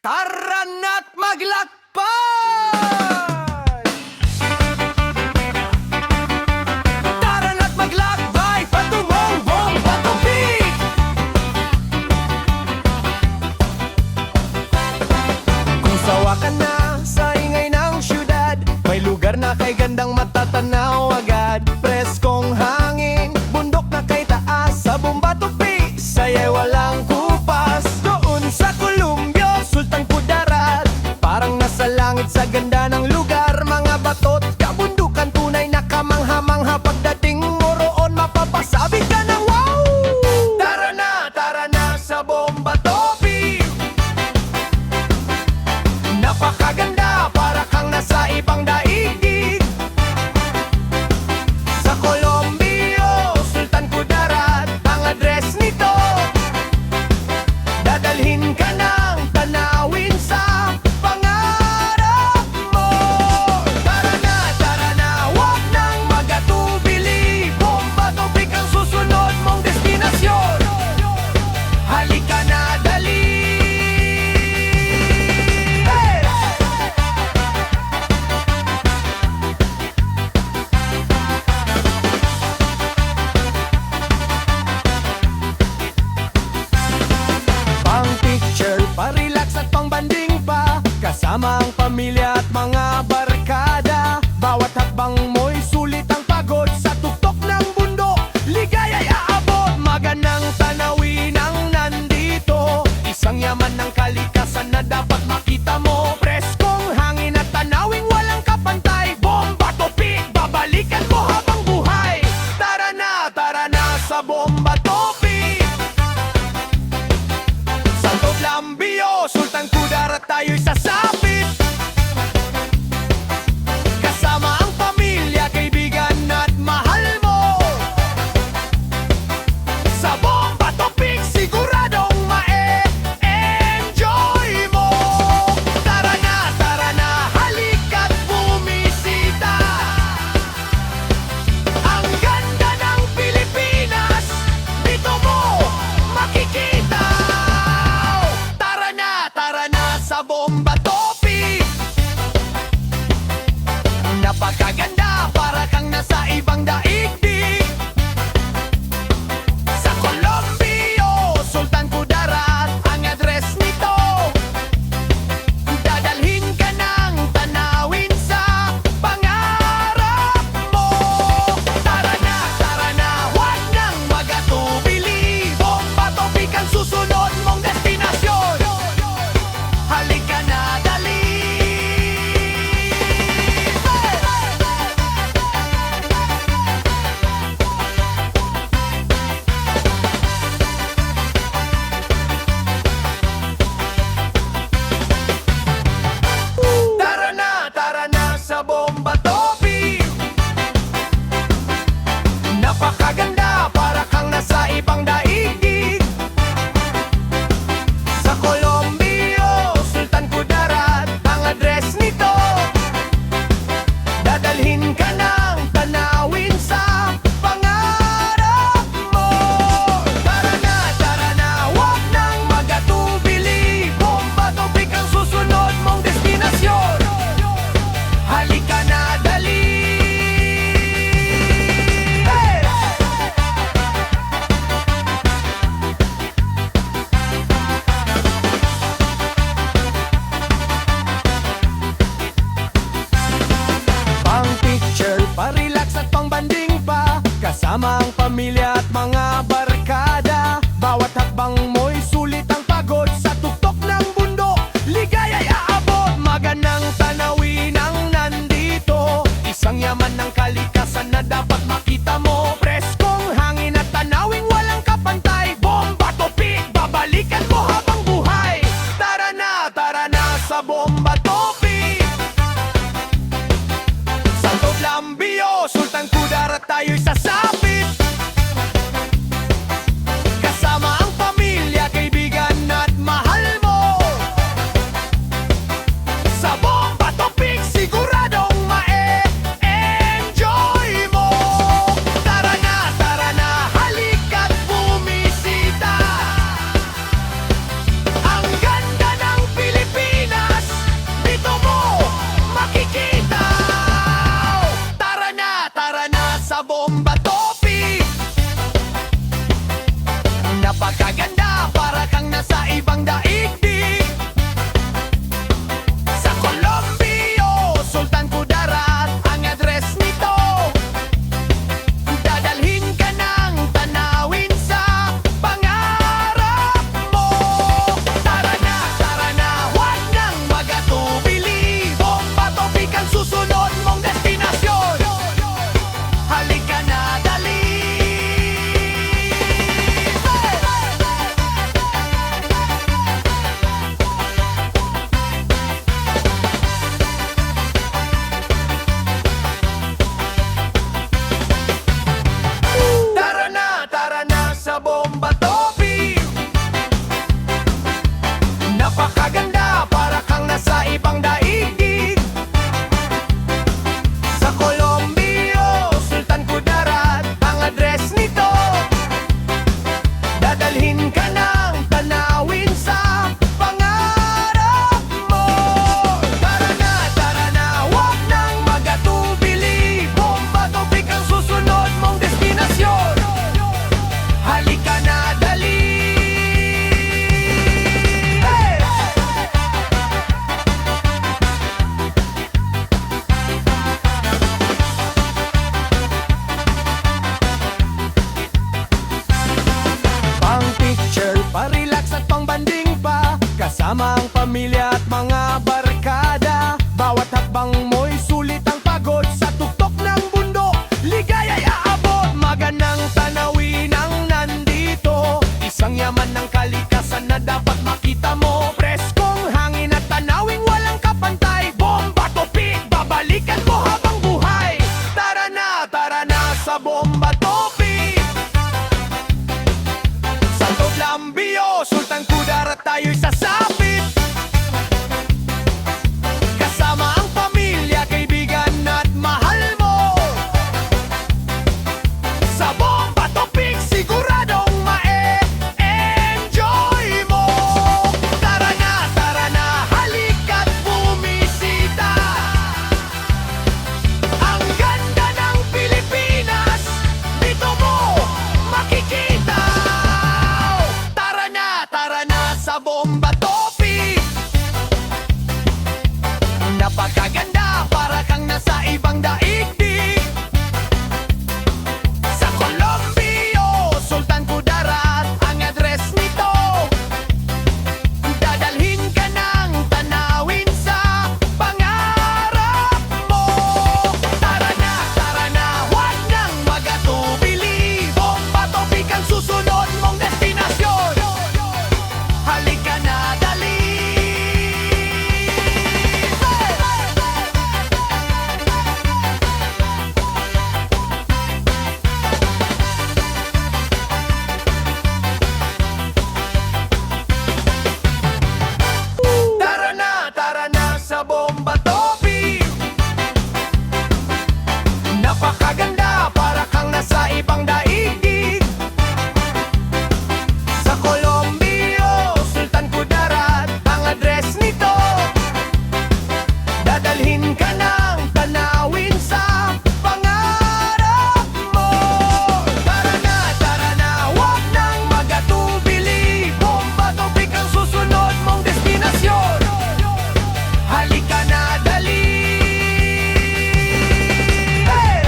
Tara na't maglakbay! Tara na't maglakbay patungong Bomba Tubig! Kung sawa ka na sa ingay ng syudad, may lugar na kay gandang matatanaw agad. Preskong hangin, bundok na kay taas, sa Bomba Tubig, saya'y walang kupas. Doon sa Columbio, Sultan Kudarat, parang nasa langit sa ganda ng lugar. Mga bato't kabundukan, tunay na kamangha-mangha. Pagdating mo roon, mapapasabi ka ng wow! Tara na sa Bomba Tubig. Napakaganda, para kang nasa ibang daigdig. Sa Columbio, Sultan Kudarat, ang address nito. Dadalhin ka ng tanawin sa pangarap mo. Tara na, wag nang magatubili. Bomba Tubig ang susunod mong destinasyon. Halika na, dali. Hey! Pang picture, pa-relax at pang-banding pa, kasama ang pamilya at mga barkada. Bawat hakbang mo'y sulit ang pagod. Sa tuktok ng bundok, ligaya'y aabot. Magandang tanawin ang nandito, isang yaman ng kalikasan na dapat makita mo. Preskong hangin at tanawing walang kapantay. Bomba Tubig, babalikan mo habang buhay. Tara na sa Bomba Tubig. Santo Columbio, Sultan Kudarat, tayo'y sasapit. Kasama ang pamilya, kaibigan at mahal mo. Sa Bomba Tubig, siguradong ma-enjoy mo. Tara na, halika't bumisita. Ang ganda ng Pilipinas, dito mo makikita. Tara na sa Bomba Tubig. Napakaganda, para kang nasa ibang daigdig. Sa Columbio, Sultan Kudarat, ang address nito. Dadalhin ka ng tanawin sa pangarap mo. Tara na, wag nang magatubili. Bomba Tubig ang susunod mong destinasyon. Halika na, dali. Tara na sa Bomba Tubig. Napakaganda, para kang nasa ibang daigdig. Sa Columbio, Sultan Kudarat, ang address nito. Dadalhin ka ng tanawin sa pangarap mo. Tara na, wag nang magatubili. Bomba Tubig ang susunod mong destinasyon. Halika na, dali. Hey! Pang picture, pa-relax at pang-banding pa, kasama ang pamilya at mga barkada. Bawat hakbang mo'y sulit ang pagod. Sa tuktok ng bundok, ligaya'y aabot. Magandang tanawin ang nandito, isang yaman ng kalikasan na dapat makita mo. Preskong hangin at tanawing walang kapantay. Bomba Tubig, babalikan mo habang buhay. Tara na sa Bomba Tubig. Santo Columbio, Sultan Kudarat, tayo'y sasapit. Kasama ang pamilya, kaibigan at mahal mo. Sa Bomba Tubig, siguradong ma-enjoy mo. Tara na, halika't bumisita. Ang ganda ng Pilipinas. pamilya at mga barkada. Bawat hakbang mo'y sulit ang pagod. Sa tuktok ng bundok, ligaya'y aabot. Magandang tanawin ang nandito, isang yaman ng kalikasan na dapat makita mo. Preskong hangin at tanawing walang kapantay. Bomba Topic, babalikan mo habang buhay. Tara na sa Bomba Topic. Sa Toblambio, Sultan Kudarat tayo'y sasapit. Kasama ang pamilya, kaibigan at mahal mo. Sa Bomba Topic, siguradong ma-enjoy mo. Tara na, halika't bumisita. Ang ganda ng Pilipinas, dito mo makikita. Tara na sa Bomba Topic. Napakaganda, para kang nasa ibang daigdig. Sa Colombio, Sultan Kudarat ang address nito. Dadalhin ka ng tanawin sa pangarap mo. Tara na, huwag nang magatubili. Bomba Topic ang susunod mong destinasyon. Halika na, dali. Tara na sa Bomba Topic. Napakaganda, para kang nasa ibang daigdig. Sa Colombio, Sultan Kudarat ang address nito. Dadalhin ka ng tanawin sa pangarap mo. Tara na, huwag nang magatubili. Bomba Topic ang susunod mong destinasyon. Halika na, dali. Hey!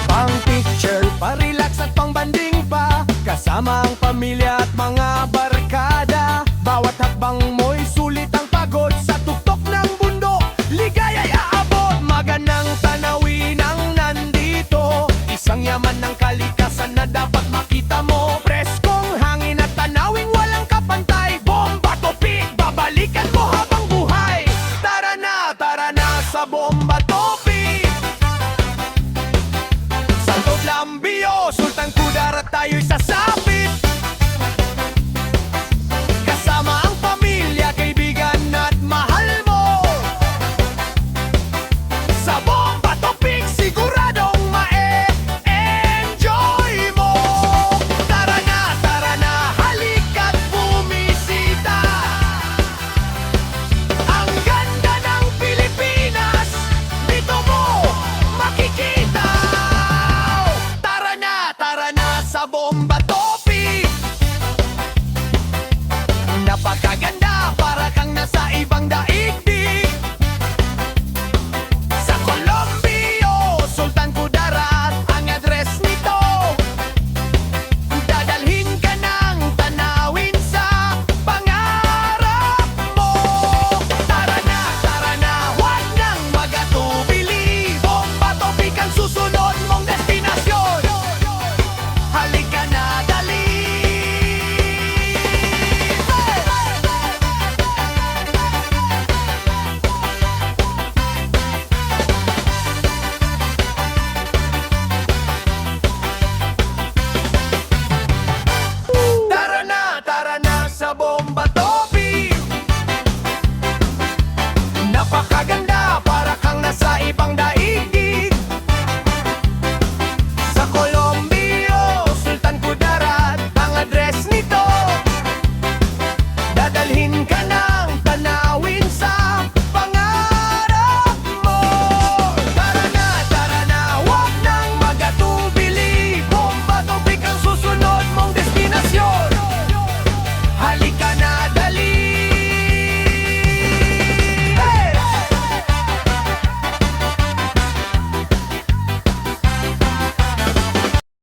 Pang-picture, pa-relax at pang-banding pa. Kasama ang pamilya at mga barkada. Bawat hakbang